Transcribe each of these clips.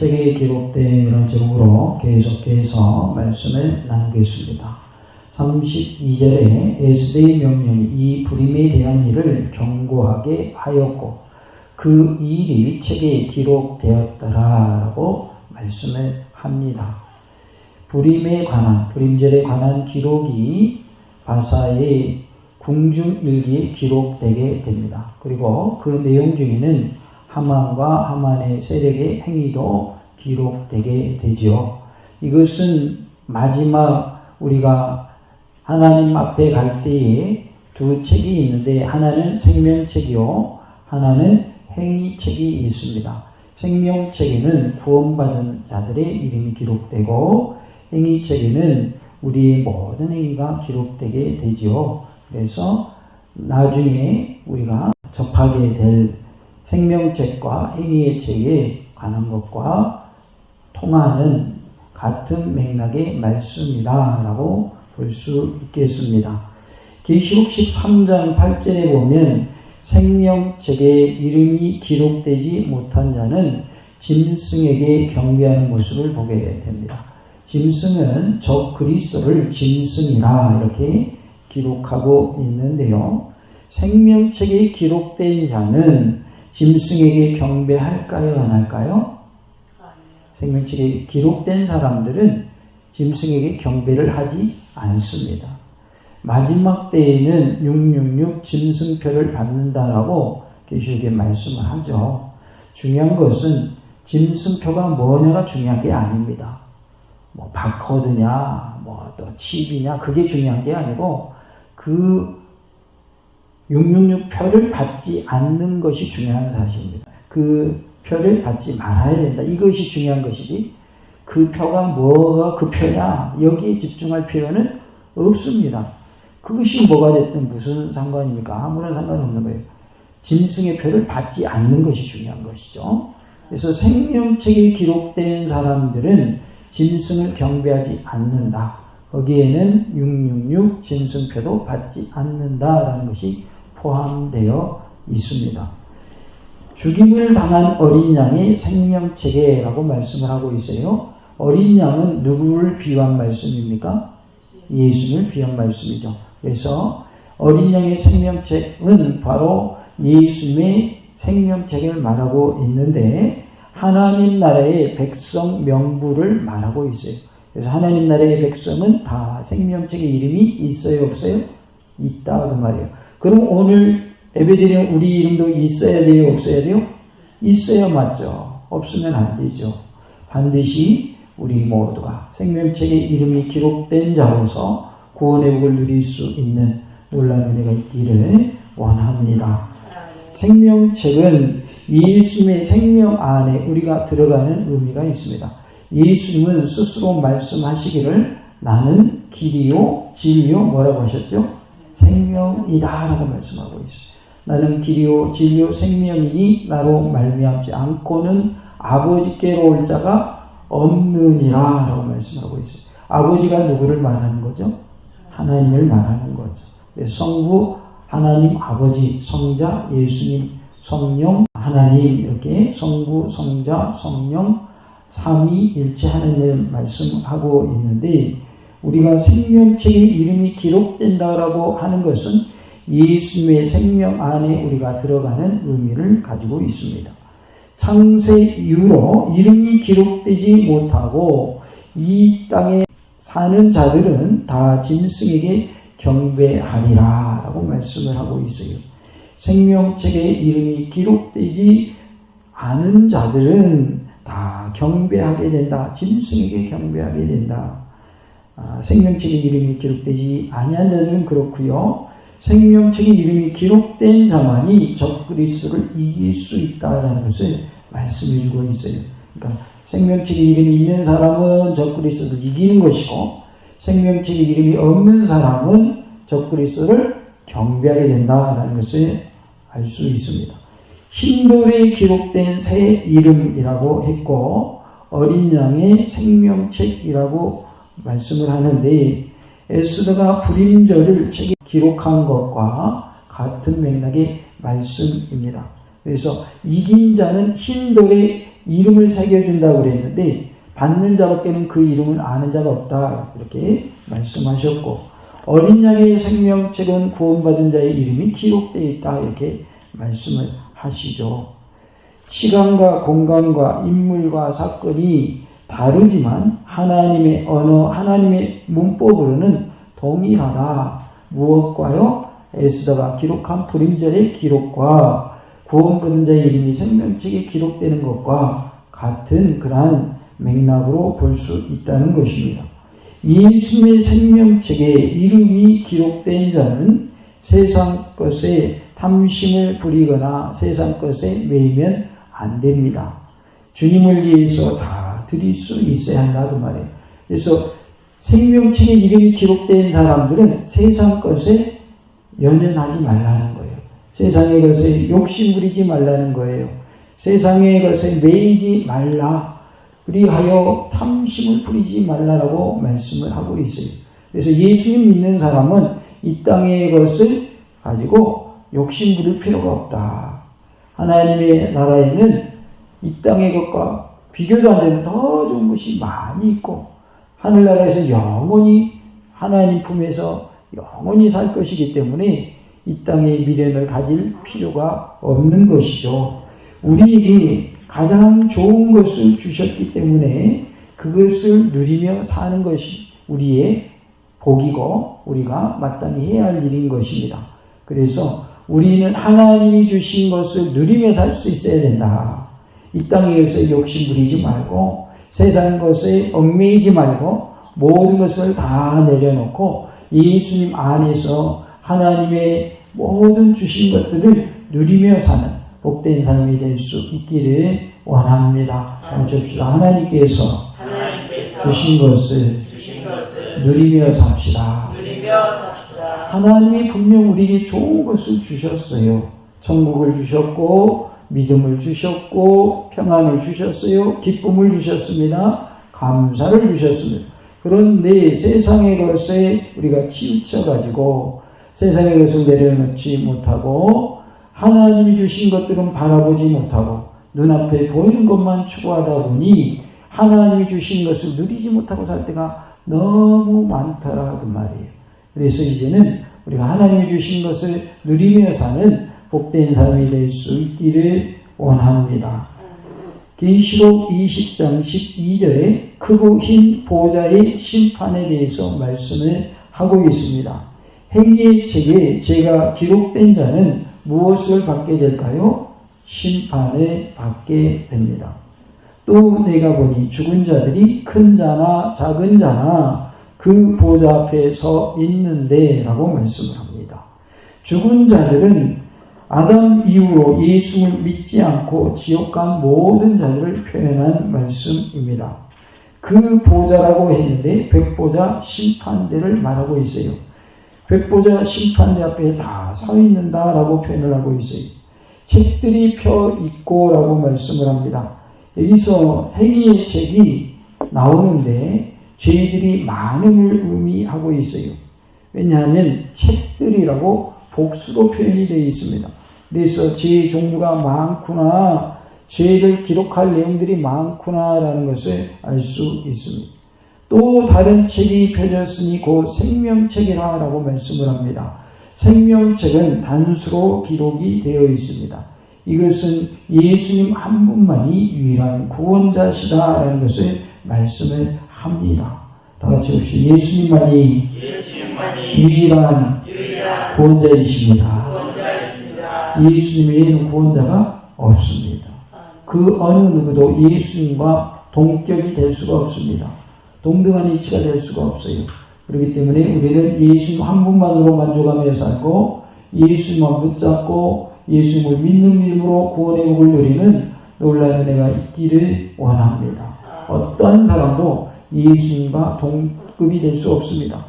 책에 기록된 이런 제목으로 계속해서 말씀을 나누겠습니다. 32절에 에스더의 명령이 이 불임에 대한 일을 경고하게 하였고 그 일이 책에 기록되었더라라고 말씀을 합니다. 불임에 관한, 불임절에 관한 기록이 바사의 궁중일기에 기록되게 됩니다. 그리고 그 내용 중에는 하만과 하만의 세력의 행위도 기록되게 되지요. 이것은 마지막 우리가 하나님 앞에 갈 때에 두 책이 있는데 하나는 생명책이요 하나는 행위책이 있습니다. 생명책에는 구원받은 자들의 이름이 기록되고 행위책에는 우리의 모든 행위가 기록되게 되지요. 그래서 나중에 우리가 접하게 될 생명책과 행위의 책에 관한 것과 통하는 같은 맥락의 말씀이다 라고 볼 수 있겠습니다. 계시록 13장 8절에 보면 생명책에 이름이 기록되지 못한 자는 짐승에게 경배하는 모습을 보게 됩니다. 짐승은 저 그리스도를 짐승이라 이렇게 기록하고 있는데요. 생명책에 기록된 자는 짐승에게 경배할까요? 안 할까요? 생명책에 기록된 사람들은 짐승에게 경배를 하지 않습니다. 마지막 때에는 666 짐승표를 받는다라고 계시록에 말씀을 하죠. 중요한 것은 짐승표가 뭐냐가 중요한 게 아닙니다. 뭐 바코드냐, 뭐 또 칩이냐 그게 중요한 게 아니고 그 666 표를 받지 않는 것이 중요한 사실입니다. 그 표를 받지 말아야 된다. 이것이 중요한 것이지 그 표가 뭐가 그 표냐 여기에 집중할 필요는 없습니다. 그것이 뭐가 됐든 무슨 상관입니까? 아무런 상관없는 거예요. 짐승의 표를 받지 않는 것이 중요한 것이죠. 그래서 생명책에 기록된 사람들은 짐승을 경배하지 않는다. 거기에는 666 짐승표도 받지 않는다라는 것이 포함되어 있습니다. 죽임을 당한 어린 양이 생명책에라고 말씀을 하고 있어요. 어린 양은 누구를 비유한 말씀입니까? 예수님을 비유한 말씀이죠. 그래서 어린 양의 생명책은 바로 예수님의 생명책을 말하고 있는데 하나님 나라의 백성 명부를 말하고 있어요. 그래서 하나님 나라의 백성은 다 생명책에 이름이 있어요, 없어요? 있다 그 말이에요. 그럼 오늘 예배드리는 우리 이름도 있어야 돼요, 없어야 돼요? 있어야 맞죠. 없으면 안 되죠. 반드시 우리 모두가 생명책에 이름이 기록된 자로서 구원의 복을 누릴 수 있는 놀라운 은혜가 있기를 원합니다. 생명책은 예수님의 생명 안에 우리가 들어가는 의미가 있습니다. 예수님은 스스로 말씀하시기를 나는 길이요 진리요 뭐라고 하셨죠? 생명이다 라고 말씀하고 있어요. 나는 길이요 진리요 생명이니 나로 말미암지 않고는 아버지께로 올 자가 없느니라 라고 말씀하고 있어요. 아버지가 누구를 말하는 거죠? 하나님을 말하는 거죠. 성부 하나님 아버지, 성자 예수님, 성령 하나님 이렇게 성부, 성자, 성령 삼위일체 하나님을 말씀하고 있는데 우리가 생명책에 이름이 기록된다라고 하는 것은 예수님의 생명 안에 우리가 들어가는 의미를 가지고 있습니다. 창세 이후로 이름이 기록되지 못하고 이 땅에 사는 자들은 다 짐승에게 경배하리라 라고 말씀을 하고 있어요. 생명책에 이름이 기록되지 않은 자들은 다 경배하게 된다. 짐승에게 경배하게 된다. 생명책에 이름이 기록되지 아니한 자들은 그렇고요. 생명책에 이름이 기록된 자만이 적그리스도를 이길 수 있다라는 것을 말씀해 주고 있어요. 그러니까 생명책에 이름이 있는 사람은 적그리스도를 이기는 것이고 생명책에 이름이 없는 사람은 적그리스도를 경배하게 된다라는 것을 알 수 있습니다. 흰돌에 기록된 새 이름이라고 했고 어린 양의 생명책이라고 말씀을 하는데 에스더가 불임절을 책에 기록한 것과 같은 맥락의 말씀입니다. 그래서 이긴 자는 흰돌에 이름을 새겨준다고 그랬는데 받는 자밖에는 그 이름을 아는 자가 없다 이렇게 말씀하셨고, 어린 양의 생명책은 구원받은 자의 이름이 기록되어 있다 이렇게 말씀을 하시죠. 시간과 공간과 인물과 사건이 다르지만 하나님의 언어, 하나님의 문법으로는 동일하다. 무엇과요? 에스더가 기록한 불임절의 기록과 구원받은 자의 이름이 생명책에 기록되는 것과 같은 그러한 맥락으로 볼 수 있다는 것입니다. 예수님의 생명책에 이름이 기록된 자는 세상 것에 탐심을 부리거나 세상 것에 매이면 안 됩니다. 주님을 위해서 다 드릴 수 있어야 한다 그 말이에요. 그래서 생명책에 이름이 기록된 사람들은 세상 것에 연연하지 말라는 거예요. 세상의 것에 욕심 부리지 말라는 거예요. 세상의 것에 매이지 말라. 그리하여 탐심을 부리지 말라라고 말씀을 하고 있어요. 그래서 예수님 믿는 사람은 이 땅의 것을 가지고 욕심 부릴 필요가 없다. 하나님의 나라에는 이 땅의 것과 비교도 안 되는 더 좋은 것이 많이 있고 하늘나라에서 영원히 하나님 품에서 영원히 살 것이기 때문에 이 땅의 미련을 가질 필요가 없는 것이죠. 우리에게 가장 좋은 것을 주셨기 때문에 그것을 누리며 사는 것이 우리의 복이고 우리가 마땅히 해야 할 일인 것입니다. 그래서 우리는 하나님이 주신 것을 누리며 살 수 있어야 된다. 이 땅의 것에 욕심 부리지 말고 세상 것에 얽매이지 말고 모든 것을 다 내려놓고 예수님 안에서 하나님의 모든 주신 것들을 누리며 사는 복된 삶이 될 수 있기를 원합니다. 줍시다. 하나님께서 주신 것을 누리며 삽시다. 하나님이 분명 우리에게 좋은 것을 주셨어요. 천국을 주셨고 믿음을 주셨고 평안을 주셨어요. 기쁨을 주셨습니다. 감사를 주셨습니다. 그런데 세상의 것에 우리가 치우쳐가지고 세상의 것을 내려놓지 못하고 하나님이 주신 것들은 바라보지 못하고 눈앞에 보이는 것만 추구하다 보니 하나님이 주신 것을 누리지 못하고 살 때가 너무 많더라 그 말이에요. 그래서 이제는 우리가 하나님이 주신 것을 누리며 사는 복된 삶이 될 수 있기를 원합니다. 계시록 20장 12절에 크고 흰 보좌의 심판에 대해서 말씀을 하고 있습니다. 행위의 책에 제가 기록된 자는 무엇을 받게 될까요? 심판을 받게 됩니다. 또 내가 보니 죽은 자들이 큰 자나 작은 자나 그 보좌 앞에 서 있는데 라고 말씀을 합니다. 죽은 자들은 아담 이후로 예수를 믿지 않고 지옥 간 모든 자들을 표현한 말씀입니다. 그 보좌라고 했는데 백보자 심판대를 말하고 있어요. 백보자 심판대 앞에 다 서 있는다라고 표현을 하고 있어요. 책들이 펴 있고 라고 말씀을 합니다. 여기서 행위의 책이 나오는데 죄들이 많음을 의미하고 있어요. 왜냐하면 책들이라고 복수로 표현이 되어 있습니다. 그래서 죄의 종류가 많구나, 죄를 기록할 내용들이 많구나라는 것을 알 수 있습니다. 또 다른 책이 펴졌으니 곧 생명책이라 라고 말씀을 합니다. 생명책은 단수로 기록이 되어 있습니다. 이것은 예수님 한 분만이 유일한 구원자시다라는 것을 말씀을 합니다. 다 같이 봅시다. 예수님만이 유일한 구원자이십니다. 예수님 외에는 구원자가 없습니다. 그 어느 누구도 예수님과 동격이 될 수가 없습니다. 동등한 이치가 될 수가 없어요. 그렇기 때문에 우리는 예수님 한 분만으로 만족하며 살고 예수님만 붙잡고 예수님을 믿는 믿음으로 구원의 복을 누리는 놀라운 은혜가 있기를 원합니다. 어떤 사람도 예수님과 동급이 될 수 없습니다.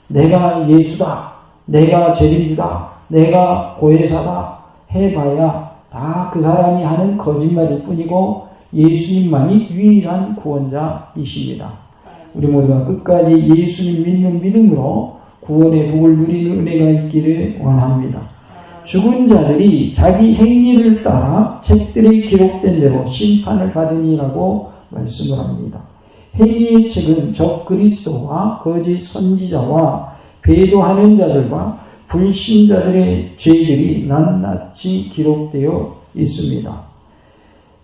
내가 예수다, 내가 재림주다, 내가 고해사다 해봐야 다 그 사람이 하는 거짓말일 뿐이고 예수님만이 유일한 구원자이십니다. 우리 모두가 끝까지 예수님 믿는 믿음으로 구원의 복을 누리는 은혜가 있기를 원합니다. 죽은 자들이 자기 행위를 따라 책들에 기록된 대로 심판을 받으니라고 말씀을 합니다. 행위의 책은 적 그리스도와 거짓 선지자와 배도하는 자들과 불신자들의 죄들이 낱낱이 기록되어 있습니다.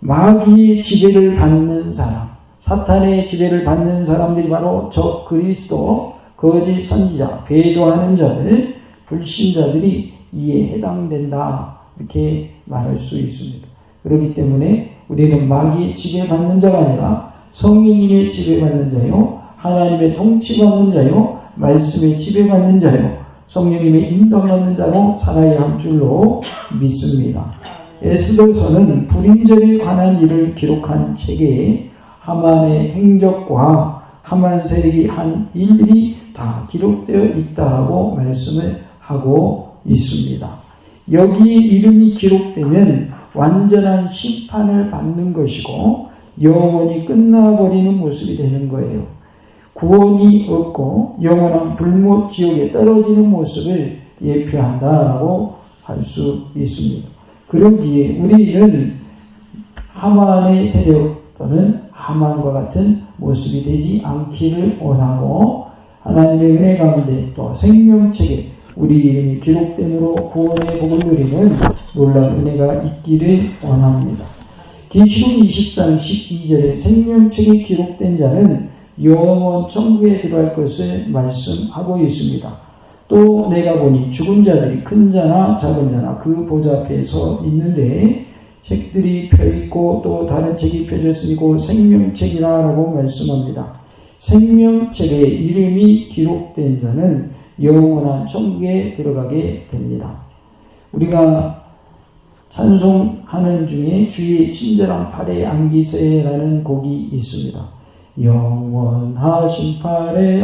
마귀의 지배를 받는 사람, 사탄의 지배를 받는 사람들이 바로 적 그리스도, 거짓 선지자, 배도하는 자들, 불신자들이 이에 해당된다, 이렇게 말할 수 있습니다. 그렇기 때문에 우리는 마귀의 지배받는 자가 아니라 성령님의 지배받는 자요, 하나님의 통치받는 자요, 말씀의 지배받는 자요, 성령님의 인도받는 자로 살아야 할 줄로 믿습니다. 에스더서는 불임절에 관한 일을 기록한 책에 하만의 행적과 하만 세력이 한 일들이 다 기록되어 있다라고 말씀을 하고 있습니다. 여기에 이름이 기록되면 완전한 심판을 받는 것이고 영원히 끝나버리는 모습이 되는 거예요. 구원이 없고 영원한 불못 지옥에 떨어지는 모습을 예표한다라고 할 수 있습니다. 그러기에 우리는 하만의 세력 또는 하만과 같은 모습이 되지 않기를 원하고 하나님의 은혜 가운데 또 생명책에 우리 이름이 기록됨으로 구원의 복을 누리는 놀라운 은혜가 있기를 원합니다. 계시록 20장 12절에 생명책에 기록된 자는 영원 천국에 들어갈 것을 말씀하고 있습니다. 또 내가 보니 죽은 자들이 큰 자나 작은 자나 그 보좌 앞에 서 있는데 책들이 펴있고 또 다른 책이 펴졌으니고 생명책이라고 말씀합니다. 생명책에 이름이 기록된 자는 영원한 천국에 들어가게 됩니다. 우리가 찬송하는 중에 주의 친절한 팔에 안기세라는 곡이 있습니다. 영원하신 팔에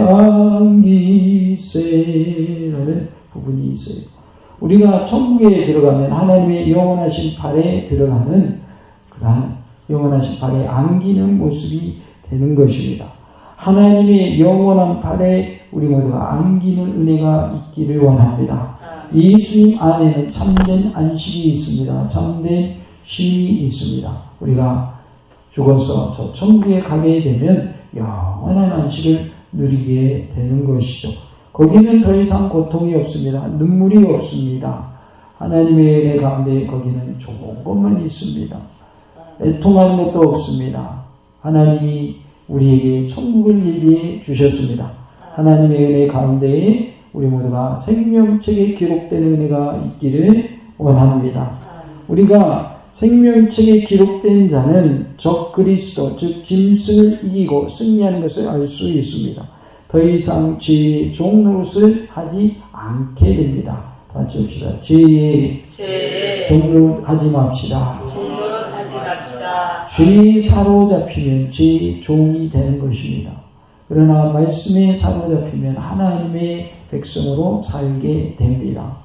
안기세라는 부분이 있어요. 우리가 천국에 들어가면 하나님의 영원하신 팔에 들어가는 그러한 영원하신 팔에 안기는 모습이 되는 것입니다. 하나님의 영원한 팔에 우리 모두가 안기는 은혜가 있기를 원합니다. 예수님 안에는 참된 안식이 있습니다. 참된 쉼이 있습니다. 우리가 죽어서 저 천국에 가게 되면 영원한 안식을 누리게 되는 것이죠. 거기는 더 이상 고통이 없습니다. 눈물이 없습니다. 하나님의 은혜 가운데 거기는 좋은 것만 있습니다. 애통하는 것도 없습니다. 하나님이 우리에게 천국을 예비해 주셨습니다. 하나님의 은혜 가운데에 우리 모두가 생명책에 기록된 은혜가 있기를 원합니다. 우리가 생명책에 기록된 자는 적 그리스도, 즉 짐승을 이기고 승리하는 것을 알 수 있습니다. 더 이상 죄의 종노릇을 하지 않게 됩니다. 같이 합시다. 죄의 종노릇 하지 맙시다. 죄에 사로잡히면 죄의 종이 되는 것입니다. 그러나 말씀에 사로잡히면 하나님의 백성으로 살게 됩니다.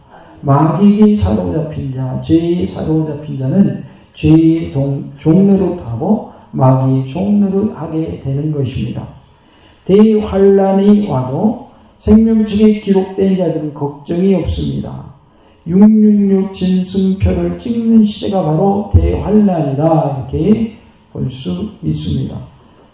마귀에게 사로잡힌 자, 죄에 사로잡힌 자는 죄의 종노릇하고 마귀의 종노릇하게 되는 것입니다. 대환란이 와도 생명책에 기록된 자들은 걱정이 없습니다. 666 진승표를 찍는 시대가 바로 대환란이다, 이렇게 볼 수 있습니다.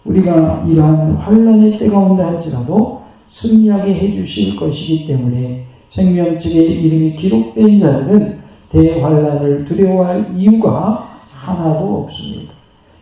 우리가 이러한 환란의 때가 온다 할지라도 승리하게 해주실 것이기 때문에 생명책에 이름이 기록된 자들은 대환란을 두려워할 이유가 하나도 없습니다.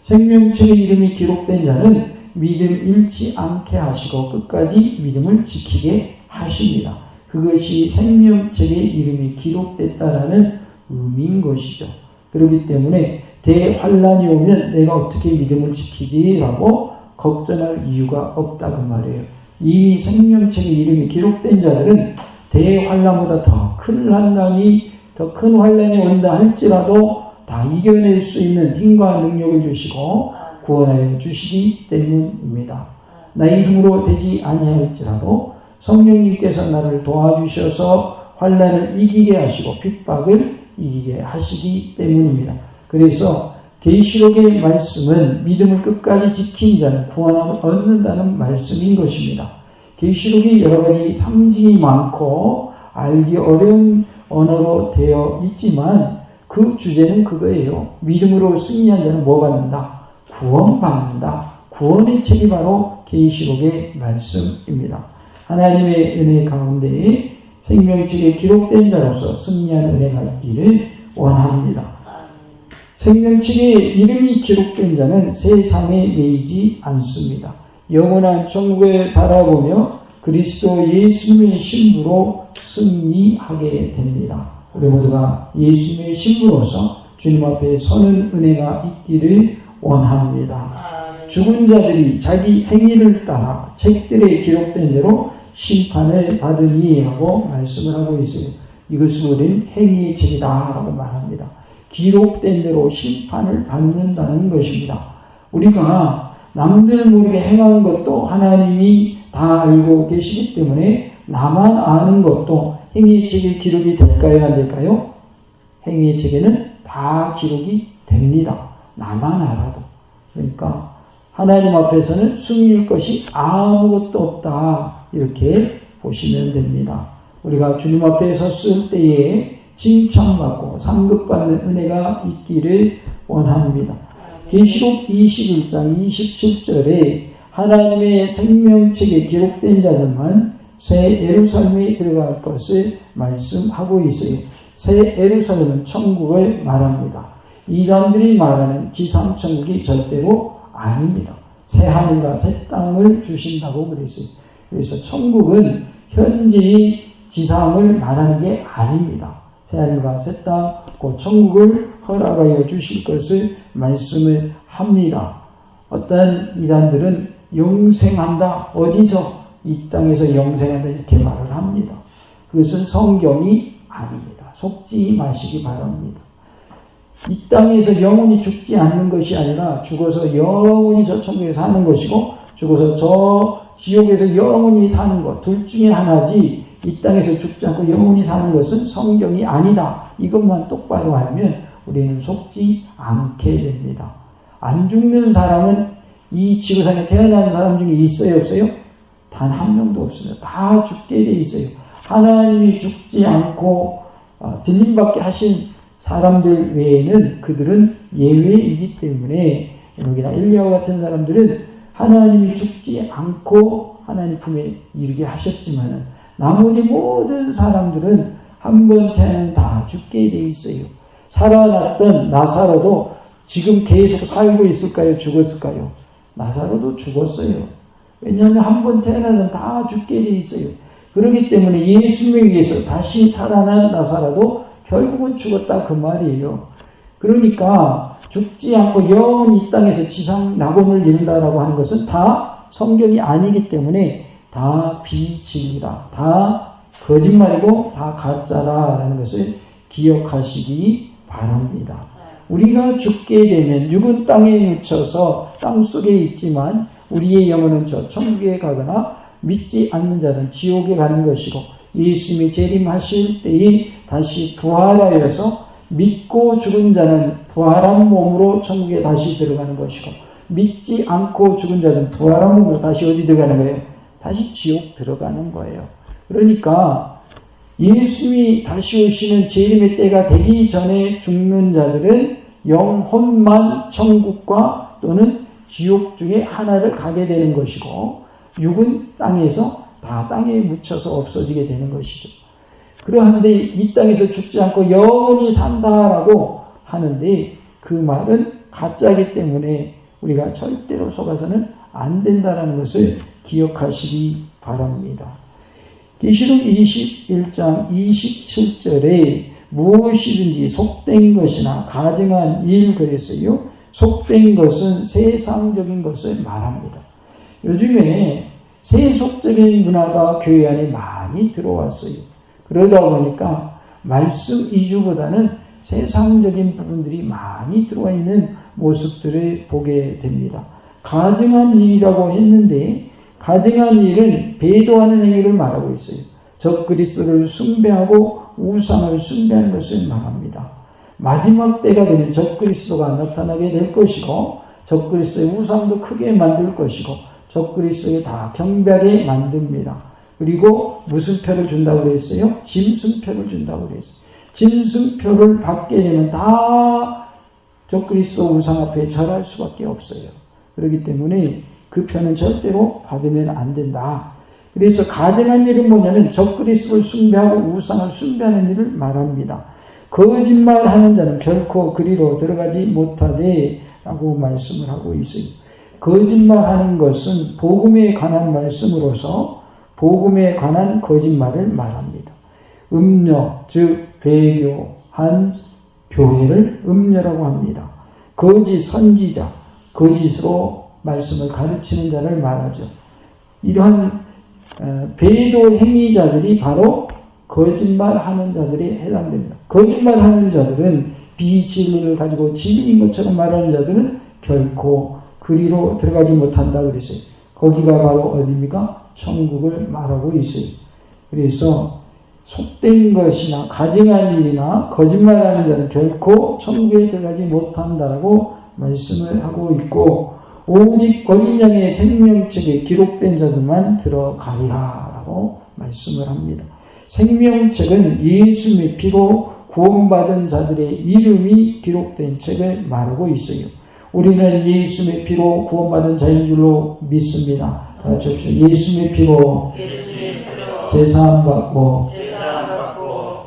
생명책에 이름이 기록된 자는 믿음 잃지 않게 하시고 끝까지 믿음을 지키게 하십니다. 그것이 생명책에 이름이 기록됐다라는 의미인 것이죠. 그렇기 때문에 대환란이 오면 내가 어떻게 믿음을 지키지라고 걱정할 이유가 없다고 말이에요. 이미 생명책에 이름이 기록된 자들은 대환란보다 더 큰 환란이, 더 큰 환란이 온다 할지라도 다 이겨낼 수 있는 힘과 능력을 주시고 구원하여 주시기 때문입니다. 나의 힘으로 되지 아니할지라도 성령님께서 나를 도와주셔서 환란을 이기게 하시고 핍박을 이기게 하시기 때문입니다. 그래서 계시록의 말씀은 믿음을 끝까지 지킨 자는 구원함을 얻는다는 말씀인 것입니다. 계시록이 여러 가지 상징이 많고 알기 어려운 언어로 되어 있지만 그 주제는 그거예요. 믿음으로 승리한 자는 뭐 받는다? 구원받는다. 구원의 책이 바로 계시록의 말씀입니다. 하나님의 은혜 가운데 생명책에 기록된 자로서 승리한 은혜가 있기를 원합니다. 생명책에 이름이 기록된 자는 세상에 매이지 않습니다. 영원한 천국을 바라보며 그리스도 예수님의 신부로 승리하게 됩니다. 우리 모두가 예수님의 신부로서 주님 앞에 서는 은혜가 있기를 원합니다. 죽은 자들이 자기 행위를 따라 책들에 기록된 대로 심판을 받으니 하고 말씀을 하고 있어요. 이것을 우리는 행위의 책이다 라고 말합니다. 기록된 대로 심판을 받는다는 것입니다. 우리가 남들 모르게 행한 것도 하나님이 다 알고 계시기 때문에 나만 아는 것도 행위의 책에 기록이 될까요? 안 될까요? 행위의 책에는 다 기록이 됩니다. 나만 알아도. 그러니까 하나님 앞에서는 숨길 것이 아무것도 없다 이렇게 보시면 됩니다. 우리가 주님 앞에 섰을 때에 칭찬받고 상급받는 은혜가 있기를 원합니다. 계시록 21장 27절에 하나님의 생명책에 기록된 자들만 새 예루살렘에 들어갈 것을 말씀하고 있어요. 새 예루살렘은 천국을 말합니다. 이단들이 말하는 지상천국이 절대로 아닙니다. 새 하늘과 새 땅을 주신다고 그랬어요. 그래서 천국은 현재의 지상을 말하는 게 아닙니다. 새 하늘과 새 땅, 그 천국을 허락하여 주실 것을 말씀을 합니다. 어떤 이단들은 영생한다, 어디서? 이 땅에서 영생한다 이렇게 말을 합니다. 그것은 성경이 아닙니다. 속지 마시기 바랍니다. 이 땅에서 영원히 죽지 않는 것이 아니라 죽어서 영원히 저 천국에 사는 것이고 죽어서 저 지옥에서 영원히 사는 것, 둘 중에 하나지 이 땅에서 죽지 않고 영원히 사는 것은 성경이 아니다. 이것만 똑바로 알면 우리는 속지 않게 됩니다. 안 죽는 사람은 이 지구상에 태어난 사람 중에 있어요, 없어요? 단 한 명도 없습니다. 다 죽게 돼 있어요. 하나님이 죽지 않고 들림받게 하신 사람들 외에는 그들은 예외이기 때문에 에녹이나 엘리야와 같은 사람들은 하나님이 죽지 않고 하나님 품에 이르게 하셨지만 나머지 모든 사람들은 한 번 태어나면 다 죽게 돼 있어요. 살아났던 나사로도 지금 계속 살고 있을까요? 죽었을까요? 나사로도 죽었어요. 왜냐하면 한 번 태어나면 다 죽게 돼 있어요. 그렇기 때문에 예수님에 의해서 다시 살아난 나사로도 결국은 죽었다 그 말이에요. 그러니까 죽지 않고 영원히 이 땅에서 지상 낙원을 이룬다라고 하는 것은 다 성경이 아니기 때문에 다 비진리다. 다 거짓말이고 다 가짜라는 것을 기억하시기 바랍니다. 우리가 죽게 되면 육은 땅에 묻혀서 땅 속에 있지만 우리의 영혼은 저 천국에 가거나 믿지 않는 자는 지옥에 가는 것이고 예수님이 재림하실 때에 다시 부활하여서 믿고 죽은 자는 부활한 몸으로 천국에 다시 들어가는 것이고 믿지 않고 죽은 자는 부활한 몸으로 다시 어디 들어가는 거예요? 다시 지옥 들어가는 거예요. 그러니까 예수님이 다시 오시는 재림의 때가 되기 전에 죽는 자들은 영혼만 천국과 또는 지옥 중에 하나를 가게 되는 것이고 육은 땅에서 다 땅에 묻혀서 없어지게 되는 것이죠. 그러한데 이 땅에서 죽지 않고 영원히 산다라고 하는데 그 말은 가짜이기 때문에 우리가 절대로 속아서는 안 된다는 것을 기억하시기 바랍니다. 계시록 21장 27절에 무엇이든지 속된 것이나 가증한 일 그랬어요. 속된 것은 세상적인 것을 말합니다. 요즘에 세속적인 문화가 교회 안에 많이 들어왔어요. 그러다 보니까 말씀 위주보다는 세상적인 부분들이 많이 들어와 있는 모습들을 보게 됩니다. 가증한 일이라고 했는데 가증한 일은 배도하는 행위를 말하고 있어요. 적그리스도를 숭배하고 우상을 숭배하는 것을 말합니다. 마지막 때가 되면 적그리스도가 나타나게 될 것이고 적그리스도의 우상도 크게 만들 것이고 적그리스도에 다 경배하게 만듭니다. 그리고 무슨 표를 준다고 그랬어요? 짐승표를 준다고 그랬어요. 짐승표를 받게 되면 다 적그리스도 우상 앞에 절할 수밖에 없어요. 그렇기 때문에 그 표는 절대로 받으면 안 된다. 그래서 가증한 일은 뭐냐면 적그리스도를 숭배하고 우상을 숭배하는 일을 말합니다. 거짓말하는 자는 결코 그리로 들어가지 못하되 라고 말씀을 하고 있어요. 거짓말하는 것은 복음에 관한 말씀으로서 복음에 관한 거짓말을 말합니다. 음녀, 즉 배교한 교회를 음녀라고 합니다. 거짓 선지자, 거짓으로 말씀을 가르치는 자를 말하죠. 이러한 배도 행위자들이 바로 거짓말하는 자들이 해당됩니다. 거짓말하는 자들은 비진리를 가지고 진리인 것처럼 말하는 자들은 결코 그리로 들어가지 못한다 그랬어요. 거기가 바로 어디입니까? 천국을 말하고 있어요. 그래서 속된 것이나 가증한 일이나 거짓말하는 자는 결코 천국에 들어가지 못한다라고 말씀을 하고 있고, 오직 어린 양의 생명책에 기록된 자들만 들어가리라 라고 말씀을 합니다. 생명책은 예수님의 피로 구원받은 자들의 이름이 기록된 책을 말하고 있어요. 우리는 예수님의 피로 구원받은 자인 줄로 믿습니다. 다 같이 합시다. 예수님의 피로 제사함 받고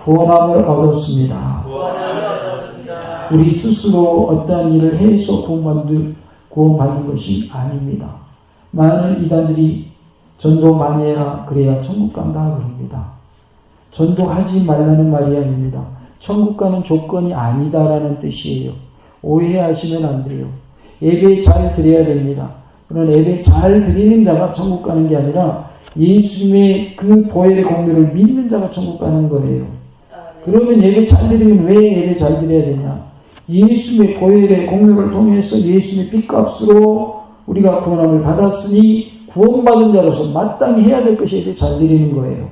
구원함을 얻었습니다. 우리 스스로 어떠한 일을 해서 구원받는 것이 아닙니다. 많은 이단들이 전도 많이 해라 그래야 천국 간다 그럽니다. 전도하지 말라는 말이 아닙니다. 천국 가는 조건이 아니다라는 뜻이에요. 오해하시면 안 돼요. 예배 잘 드려야 됩니다. 그런 예배 잘 드리는 자가 천국 가는 게 아니라 예수님의 그 보혈의 공로를 믿는 자가 천국 가는 거예요. 그러면 예배 잘 드리면 왜 예배 잘 드려야 되냐? 예수님의 보혈의 공로를 통해서 예수님의 핏값으로 우리가 구원함을 받았으니 구원받은 자로서 마땅히 해야 될 것이 예배 잘 드리는 거예요.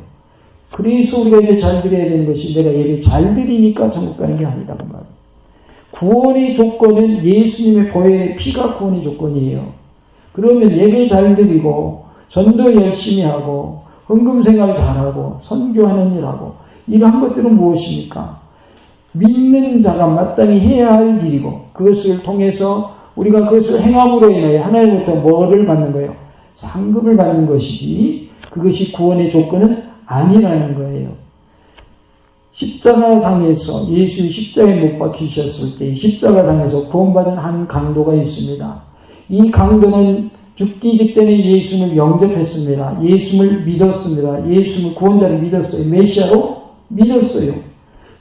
그래서 우리가 예배 잘 드려야 되는 것이 내가 예배 잘 드리니까 천국 가는 게 아니다 그 말이에요. 구원의 조건은 예수님의 보혈의 피가 구원의 조건이에요. 그러면 예배 잘 드리고 전도 열심히 하고 헌금생활 잘하고 선교하는 일하고 이러한 것들은 무엇입니까? 믿는 자가 마땅히 해야 할 일이고 그것을 통해서 우리가 그것을 행함으로 인하여 하나님부터 뭐를 받는 거예요? 상급을 받는 것이지 그것이 구원의 조건은 아니라는 거예요. 십자가상에서 예수 십자가에 못 박히셨을 때 십자가상에서 구원받은 한 강도가 있습니다. 이 강도는 죽기 직전에 예수님을 영접했습니다. 예수님을 믿었습니다. 예수님을 구원자를 믿었어요. 메시아로 믿었어요.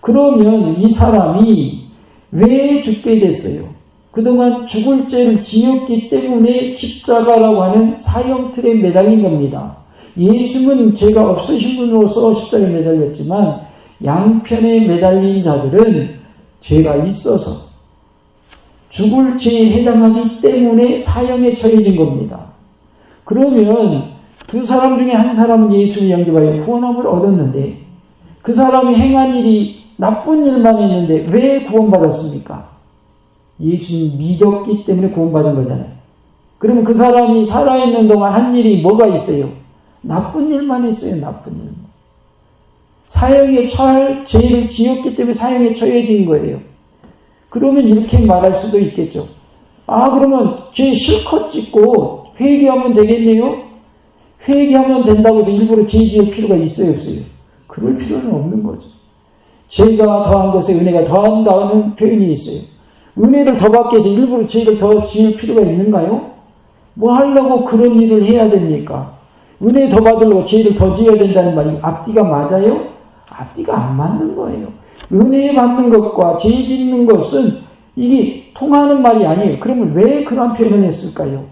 그러면 이 사람이 왜 죽게 됐어요? 그동안 죽을 죄를 지었기 때문에 십자가라고 하는 사형틀에 매달린 겁니다. 예수님은 죄가 없으신 분으로서 십자가에 매달렸지만 양편에 매달린 자들은 죄가 있어서 죽을 죄에 해당하기 때문에 사형에 처해진 겁니다. 그러면 두 사람 중에 한 사람은 예수를 영접하여 구원함을 얻었는데 그 사람이 행한 일이 나쁜 일만 했는데 왜 구원받았습니까? 예수님 믿었기 때문에 구원받은 거잖아요. 그러면 그 사람이 살아있는 동안 한 일이 뭐가 있어요? 나쁜 일만 했어요. 나쁜 일만. 사형에 처할 죄를 지었기 때문에 사형에 처해진 거예요. 그러면 이렇게 말할 수도 있겠죠. 아, 그러면 죄 실컷 짓고 회개하면 되겠네요? 회개하면 된다고 해서 일부러 죄 지을 필요가 있어요, 없어요? 그럴 필요는 없는 거죠. 죄가 더한 것에 은혜가 더한다는 표현이 있어요. 은혜를 더 받기 위해서 일부러 죄를 더 지을 필요가 있는가요? 뭐 하려고 그런 일을 해야 됩니까? 은혜 더 받으려고 죄를 더 지어야 된다는 말이 앞뒤가 맞아요? 앞뒤가 안 맞는 거예요. 은혜 받는 것과 죄 짓는 것은 이게 통하는 말이 아니에요. 그러면 왜 그런 표현을 했을까요?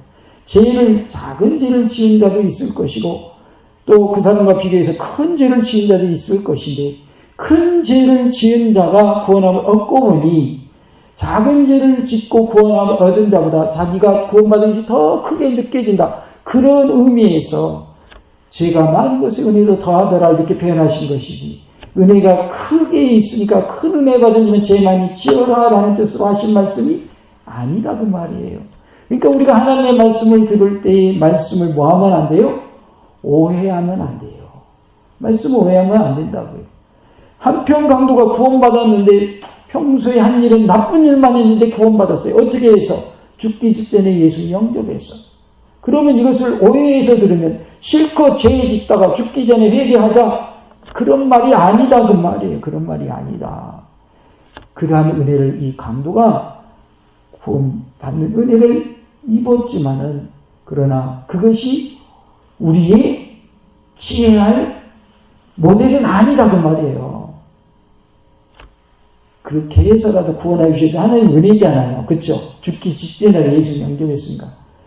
작은 죄를 지은 자도 있을 것이고 또 그 사람과 비교해서 큰 죄를 지은 자도 있을 것인데 큰 죄를 지은 자가 구원함을 얻고 보니 작은 죄를 짓고 구원함을 얻은 자보다 자기가 구원받은 것이 더 크게 느껴진다. 그런 의미에서 죄가 많은 것에 은혜도 더하더라 이렇게 표현하신 것이지 은혜가 크게 있으니까 큰 은혜 받으면 죄 많이 지어라 라는 뜻으로 하신 말씀이 아니다 그 말이에요. 그러니까 우리가 하나님의 말씀을 들을 때의 말씀을 뭐 하면 안 돼요? 오해하면 안 돼요. 말씀을 오해하면 안 된다고요. 한편 강도가 구원받았는데 평소에 한 일은 나쁜 일만 했는데 구원받았어요. 어떻게 해서? 죽기 직전에 예수 영접해서. 그러면 이것을 오해해서 들으면 실컷 죄 짓다가 죽기 전에 회개하자. 그런 말이 아니다 그 말이에요. 그런 말이 아니다. 그러한 은혜를 이 강도가 구원받는 은혜를 입었지만은 그러나 그것이 우리의 취해할 모델은 아니다 그 말이에요. 그렇게 해서라도 구원하여 주셔서 하나님 은혜잖아요. 그렇죠? 죽기 직전에 예수 영접했으니까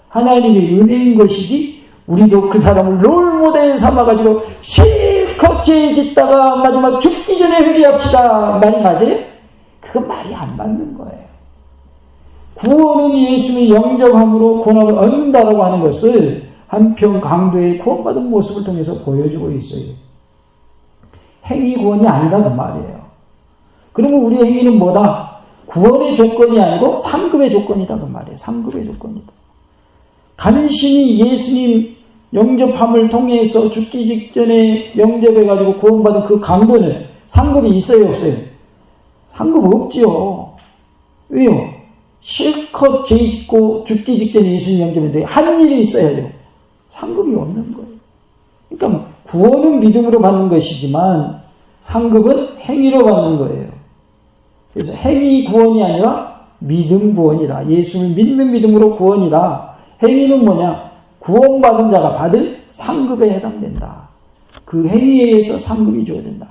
하나님의 은혜인 것이지 우리도 그 사람을 롤모델 삼아가지고 실컷 죄 짓다가 마지막 죽기 전에 회개합시다. 말이 맞아요? 그건 말이 안 맞는 거예요. 구원은 예수의 영접함으로 구원을 얻는다라고 하는 것을 한편 강도의 구원받은 모습을 통해서 보여주고 있어요. 행위 구원이 아니다 그 말이에요. 그러면 우리의 행위는 뭐다? 구원의 조건이 아니고 상급의 조건이다 그 말이에요. 상급의 조건이다. 간신히 예수님 영접함을 통해서 죽기 직전에 영접해가지고 구원받은 그 강도는 상급이 있어요 없어요? 상급 없지요. 왜요? 실컷 죄 짓고 죽기 직전에 예수님 영접했는데 한 일이 있어야죠. 상급이 없는 거예요. 그러니까 구원은 믿음으로 받는 것이지만 상급은 행위로 받는 거예요. 그래서 행위 구원이 아니라 믿음 구원이다. 예수를 믿는 믿음으로 구원이다. 행위는 뭐냐? 구원받은 자가 받을 상급에 해당된다. 그 행위에 의해서 상급이 주어진다.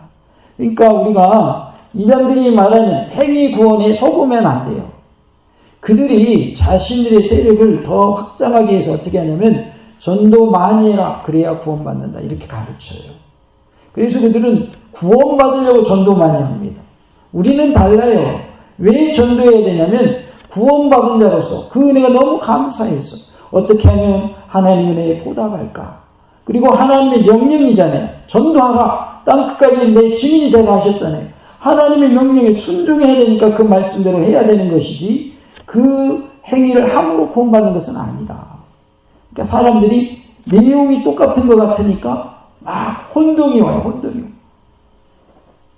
그러니까 우리가 이단들이 말하는 행위 구원에 속으면 안 돼요. 그들이 자신들의 세력을 더 확장하기 위해서 어떻게 하냐면 전도 많이 해라. 그래야 구원받는다. 이렇게 가르쳐요. 그래서 그들은 구원받으려고 전도 많이 합니다. 우리는 달라요. 왜 전도해야 되냐면 구원받은 자로서 그 은혜가 너무 감사해서 어떻게 하면 하나님 은혜에 보답할까. 그리고 하나님의 명령이잖아요. 전도하라. 땅끝까지 내 증인이 되라 하셨잖아요. 하나님의 명령에 순종해야 되니까 그 말씀대로 해야 되는 것이지 그 행위를 함으로 구원받는 것은 아니다. 그러니까 사람들이 내용이 똑같은 것 같으니까 막 혼동이 와요. 혼동이.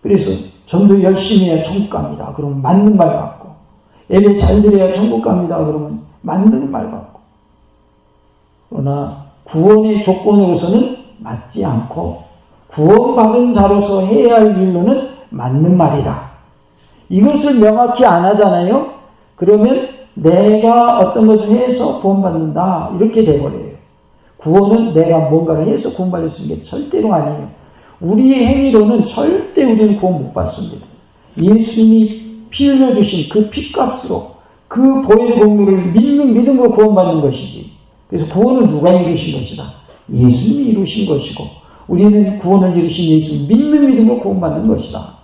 그래서 전도 열심히 해야 천국 갑니다. 그러면 맞는 말 같고 예배 잘 드려야 천국 갑니다. 그러면 맞는 말 같고 그러나 구원의 조건으로서는 맞지 않고 구원받은 자로서 해야 할 일로는 맞는 말이다. 이것을 명확히 안 하잖아요. 그러면 내가 어떤 것을 해서 구원받는다 이렇게 돼버려요. 구원은 내가 뭔가를 해서 구원받을 수 있는 게 절대로 아니에요. 우리의 행위로는 절대 우리는 구원 못 받습니다. 예수님이 피 흘려주신 그 피값으로 그 보혈의 공로를 믿는 믿음으로 구원받는 것이지. 그래서 구원은 누가 이루신 것이다? 예수님이 이루신 것이고 우리는 구원을 이루신 예수님 믿는 믿음으로 구원받는 것이다.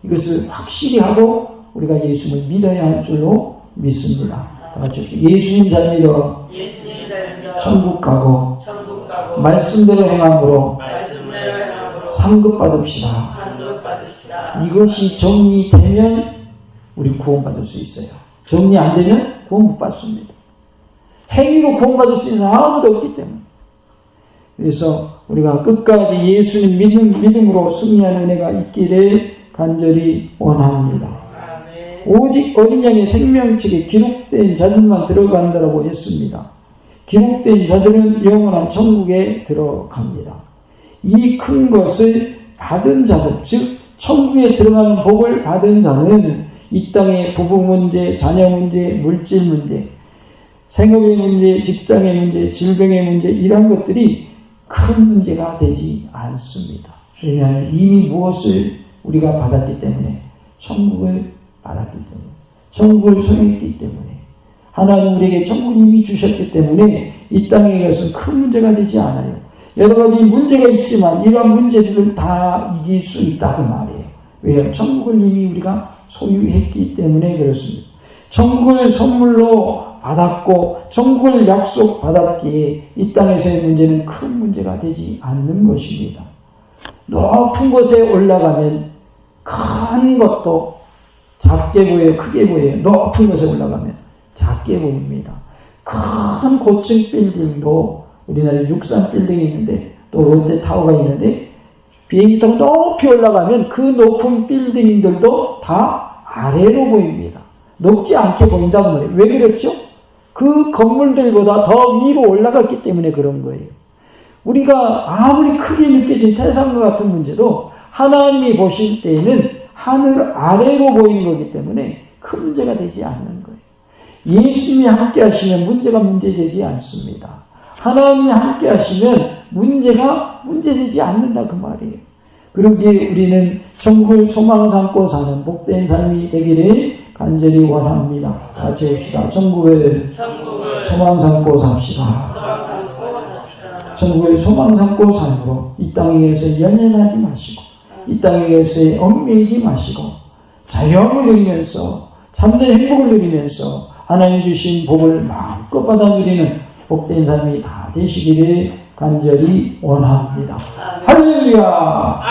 이것을 확실히 하고 우리가 예수님을 믿어야 할 줄로 믿습니다. 다 같이 예수님 잘 믿어 천국 가고 말씀대로 행함으로 상급 받읍시다. 이것이 정리되면 우리 구원받을 수 있어요. 정리 안 되면 구원 못 받습니다. 행위로 구원받을 수 있는 아무도 없기 때문에. 그래서 우리가 끝까지 예수님 믿음으로 승리하는 은혜가 있기를 간절히 원합니다. 오직 어린 양의 생명책에 기록된 자들만 들어간다라고 했습니다. 기록된 자들은 영원한 천국에 들어갑니다. 이 큰 것을 받은 자들, 즉 천국에 들어가는 복을 받은 자는 이 땅의 부부 문제, 자녀 문제, 물질 문제, 생업의 문제, 직장의 문제, 질병의 문제 이런 것들이 큰 문제가 되지 않습니다. 왜냐하면 이미 무엇을 우리가 받았기 때문에 천국을 받았기 때문에 천국을 소유했기 때문에 하나님 우리에게 천국을 이미 주셨기 때문에 이 땅에 것은 큰 문제가 되지 않아요. 여러 가지 문제가 있지만 이러한 문제들을 다 이길 수 있다고 말이에요. 왜요? 천국을 이미 우리가 소유했기 때문에 그렇습니다. 천국을 선물로 받았고 천국을 약속받았기에 이 땅에서의 문제는 큰 문제가 되지 않는 것입니다. 높은 곳에 올라가면 큰 것도 작게 보여요? 크게 보여요? 높은 곳에 올라가면 작게 보입니다. 큰 고층 빌딩도 우리나라에 63빌딩이 있는데 또 롯데타워가 있는데 비행기 타고 높이 올라가면 그 높은 빌딩들도 다 아래로 보입니다. 높지 않게 보인다고 말해요. 왜 그랬죠? 그 건물들보다 더 위로 올라갔기 때문에 그런 거예요. 우리가 아무리 크게 느껴진 태산과 같은 문제도 하나님이 보실 때에는 하늘 아래로 보이는 거기 때문에 큰 문제가 되지 않는 거예요. 예수님이 함께 하시면 문제가 문제되지 않습니다. 하나님이 함께 하시면 문제가 문제되지 않는다 그 말이에요. 그러기에 우리는 천국을 소망 삼고 사는 복된 삶이 되기를 간절히 원합니다. 같이 합시다. 천국을 소망 삼고 삽시다. 천국을 소망 삼고 삶으로 이 땅에서 연연하지 마시고 이 땅에서 얽매이지 마시고 자유함을 누리면서 참된 행복을 누리면서 하나님 주신 복을 마음껏 받아 누리는 복된 삶이 다 되시기를 간절히 원합니다. 할렐루야.